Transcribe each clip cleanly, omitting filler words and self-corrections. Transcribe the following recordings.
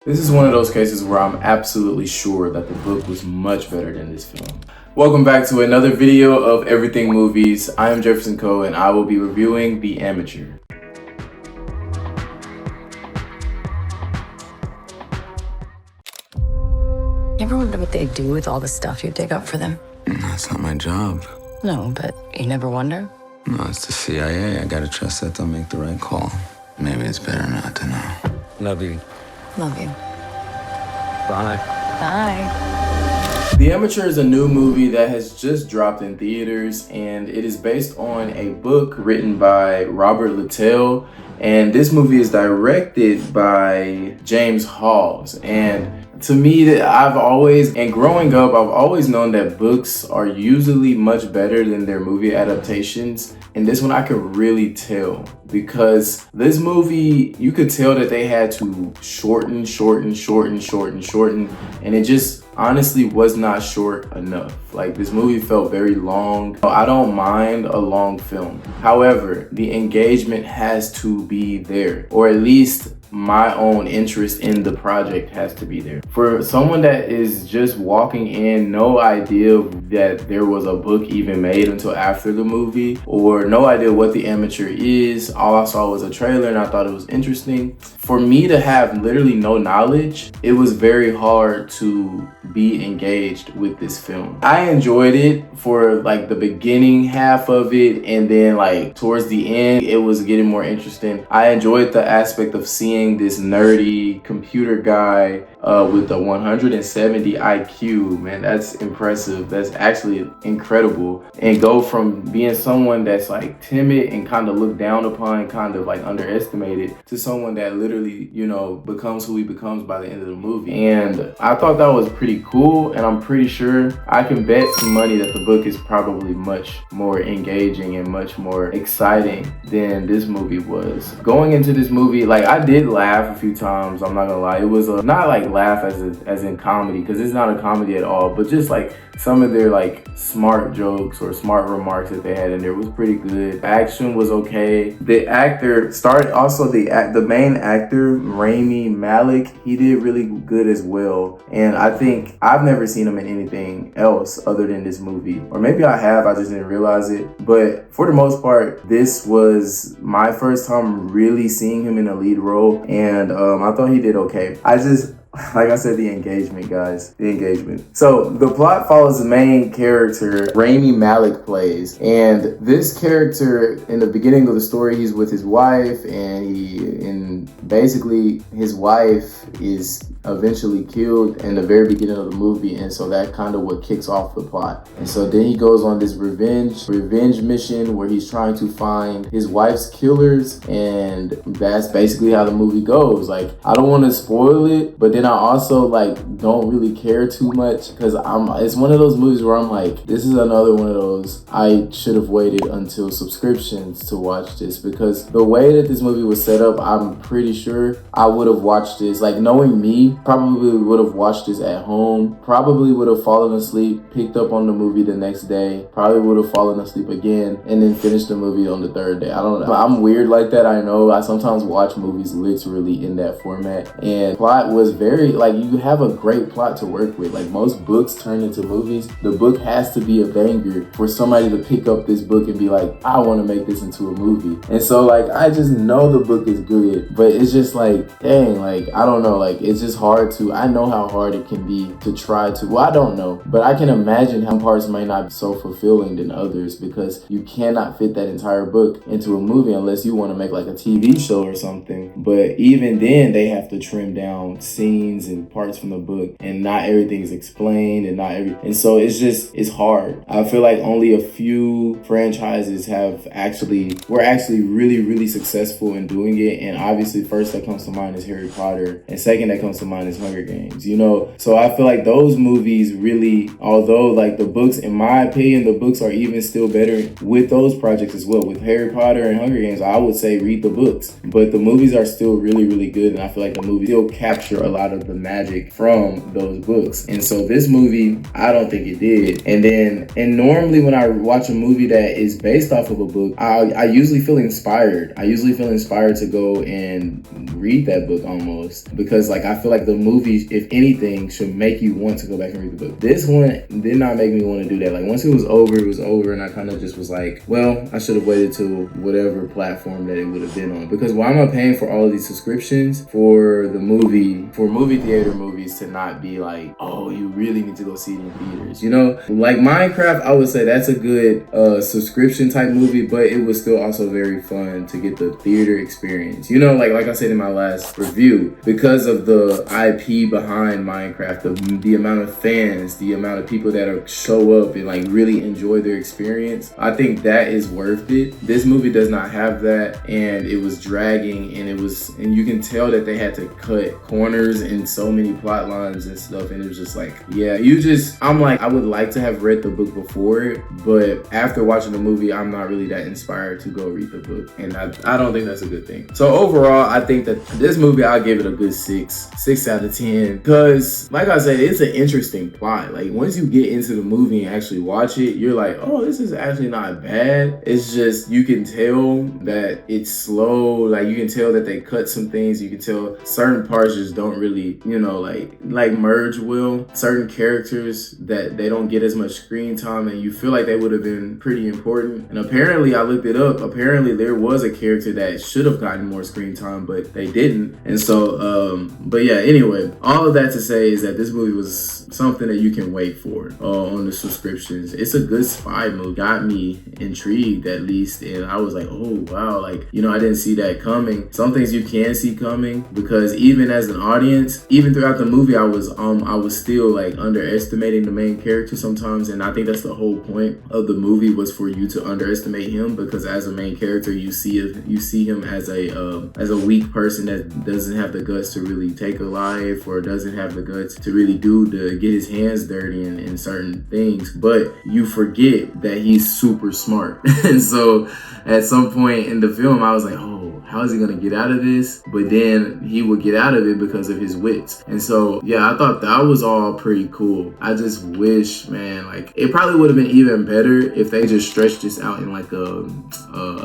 This is one of those cases where I'm absolutely sure that the book was much better than this film. Welcome back to another video of Everything Movies. I am Jefferson Coe and I will be reviewing The Amateur. You ever wonder what they do with all the stuff you dig up for them? That's not my job. No, but you never wonder? No, it's the CIA. I gotta trust that they'll make the right call. Maybe it's better not to know. Love you. Love you. Bye. Bye. The Amateur is a new movie that has just dropped in theaters, and it is based on a book written by Robert Littell, and this movie is directed by James Hawes. And to me, growing up, I've always known that books are usually much better than their movie adaptations. And this one I could really tell, because this movie, you could tell that they had to shorten, and it just honestly was not short enough. Like, this movie felt very long. I don't mind a long film. However, the engagement has to be there, or at least my own interest in the project has to be there. For someone that is just walking in, no idea that there was a book even made until after the movie, or no idea what The Amateur is, all I saw was a trailer and I thought it was interesting. For me to have literally no knowledge, it was very hard to be engaged with this film. I enjoyed it for like the beginning half of it, and then like towards the end it was getting more interesting. I enjoyed the aspect of seeing this nerdy computer guy with a 170 IQ. Man, that's impressive. That's actually incredible. And go from being someone that's like timid and kind of looked down upon, kind of like underestimated, to someone that literally, you know, becomes who he becomes by the end of the movie. And I thought that was pretty cool, and I'm pretty sure I can bet some money that the book is probably much more engaging and much more exciting than this movie was. Going into this movie, like, I did laugh a few times, I'm not gonna lie. It was not like laugh as in comedy, because it's not a comedy at all, but just like some of their like smart jokes or smart remarks that they had in there was pretty good. Action was okay. The actor started, also the main actor, Rami Malek, he did really good as well. And I think I've never seen him in anything else other than this movie, or maybe I have, I just didn't realize it. But for the most part, this was my first time really seeing him in a lead role, and I thought he did okay. Like I said, the engagement, guys. The engagement. So the plot follows the main character Rami Malek plays. And this character, in the beginning of the story, he's with his wife, and basically his wife is eventually killed in the very beginning of the movie, and so that kind of what kicks off the plot. And so then he goes on this revenge mission where he's trying to find his wife's killers, and that's basically how the movie goes. Like, I don't want to spoil it, but then I also like don't really care too much, because it's one of those movies where I'm like, this is another one of those I should have waited until subscriptions to watch this, because the way that this movie was set up, I'm pretty sure I would have watched this, like, knowing me, probably would have watched this at home, probably would have fallen asleep, picked up on the movie the next day, probably would have fallen asleep again, and then finished the movie on the third day. I don't know. I'm weird like that, I know. I sometimes watch movies literally in that format, and plot was very, like, you have a great plot to work with. Like, most books turn into movies. The book has to be a banger for somebody to pick up this book and be like, I want to make this into a movie. And so, like, I just know the book is good, but it's just like, dang, like, I don't know, like, it's just hard to, I know how hard it can be to try to, well, I don't know, but I can imagine how parts might not be so fulfilling than others, because you cannot fit that entire book into a movie unless you want to make like a TV show or something. But even then, they have to trim down scenes and parts from the book, and not everything is explained, and so it's hard. I feel like only a few franchises were actually really successful in doing it, and obviously first that comes to mind is Harry Potter, and second that comes to mind is Hunger Games, you know? So I feel like those movies really, although like the books, in my opinion, the books are even still better with those projects as well. With Harry Potter and Hunger Games, I would say read the books, but the movies are still really good, and I feel like the movies still capture a lot lot of the magic from those books. And so this movie, I don't think it did. And normally when I watch a movie that is based off of a book, I usually feel inspired. I usually feel inspired to go and read that book almost, because like I feel like the movie, if anything, should make you want to go back and read the book. This one did not make me want to do that. Like once it was over, and I kind of just was like, well, I should have waited till whatever platform that it would have been on, because why am I paying for all of these subscriptions for movie theater movies to not be like, oh, you really need to go see it in theaters, you know? Like Minecraft, I would say that's a good subscription type movie, but it was still also very fun to get the theater experience, you know? Like I said in my last review, because of the IP behind Minecraft, the amount of fans, the amount of people that are show up and like really enjoy their experience, I think that is worth it. This movie does not have that, and it was dragging, and you can tell that they had to cut corners in so many plot lines and stuff, and it was just like, yeah, I'm like, I would like to have read the book before it, but after watching the movie, I'm not really that inspired to go read the book, and I don't think that's a good thing. So overall, I think that this movie, I'll give it a good 6 out of 10, because like I said, it's an interesting plot. Like once you get into the movie and actually watch it, you're like, oh, this is actually not bad. It's just, you can tell that it's slow. Like you can tell that they cut some things. You can tell certain parts just don't really, you know, like merge well. Certain characters that they don't get as much screen time, and you feel like they would have been pretty important. And apparently, I looked it up, apparently there was a character that should have gotten more screen time, but they didn't. And so, but yeah, anyway, all of that to say is that this movie was something that you can wait for on the subscriptions. It's a good spy movie. Got me intrigued at least, and I was like, oh wow, like, you know, I didn't see that coming. Some things you can see coming, because even as an audience, even throughout the movie, I was still like underestimating the main character sometimes, and I think that's the whole point of the movie, was for you to underestimate him, because as a main character, you see him as a weak person that doesn't have the guts to really take a life, or doesn't have the guts to really get his hands dirty in certain things, but you forget that he's super smart. And so at some point in the film, I was like, oh, how is he gonna get out of this? But then he would get out of it because of his wits. And so, yeah, I thought that was all pretty cool. I just wish, man, like it probably would have been even better if they just stretched this out in like a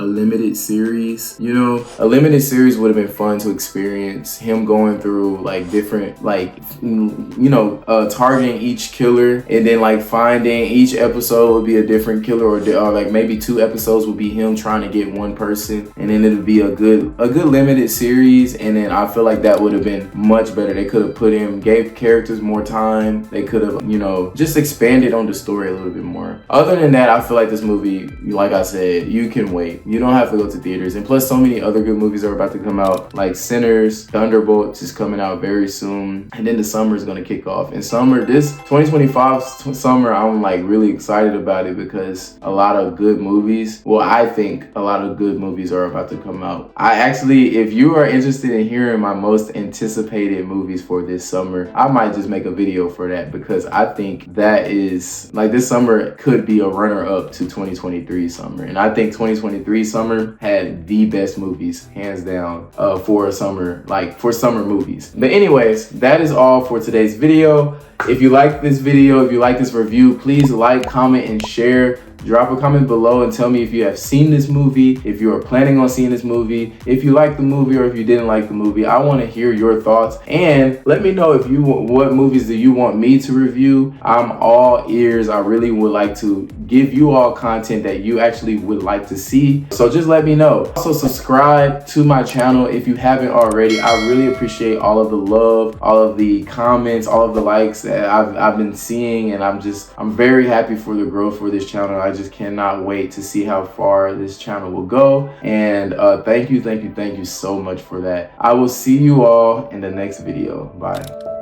limited series, you know? A limited series would have been fun to experience, him going through like different, like, you know, targeting each killer, and then like finding each episode would be a different killer, or like maybe 2 episodes would be him trying to get one person, and then it would be a good limited series. And then I feel like that would have been much better. They could have gave characters more time. They could have, you know, just expanded on the story a little bit more. Other than that, I feel like this movie, like I said, you can wait. You don't have to go to theaters. And plus, so many other good movies are about to come out, like Sinners, Thunderbolts is coming out very soon, and then the summer is going to kick off. And this 2025 summer, I'm like really excited about it, because a lot of good movies, well, I think a lot of good movies are about to come out. I actually, if you are interested in hearing my most anticipated movies for this summer, I might just make a video for that, because I think that is, like, this summer could be a runner-up to 2023 summer. And I think 2023 summer had the best movies, hands down, for summer movies. But anyways, that is all for today's video. If you like this video, if you like this review, please like, comment, and share. Drop a comment below and tell me if you have seen this movie, if you are planning on seeing this movie, if you like the movie or if you didn't like the movie. I want to hear your thoughts, and let me know if what movies do you want me to review. I'm all ears. I really would like to give you all content that you actually would like to see. So just let me know. Also subscribe to my channel if you haven't already. I really appreciate all of the love, all of the comments, all of the likes that I've been seeing, and I'm very happy for the growth for this channel. I just cannot wait to see how far this channel will go. And thank you so much for that. I will see you all in the next video. Bye.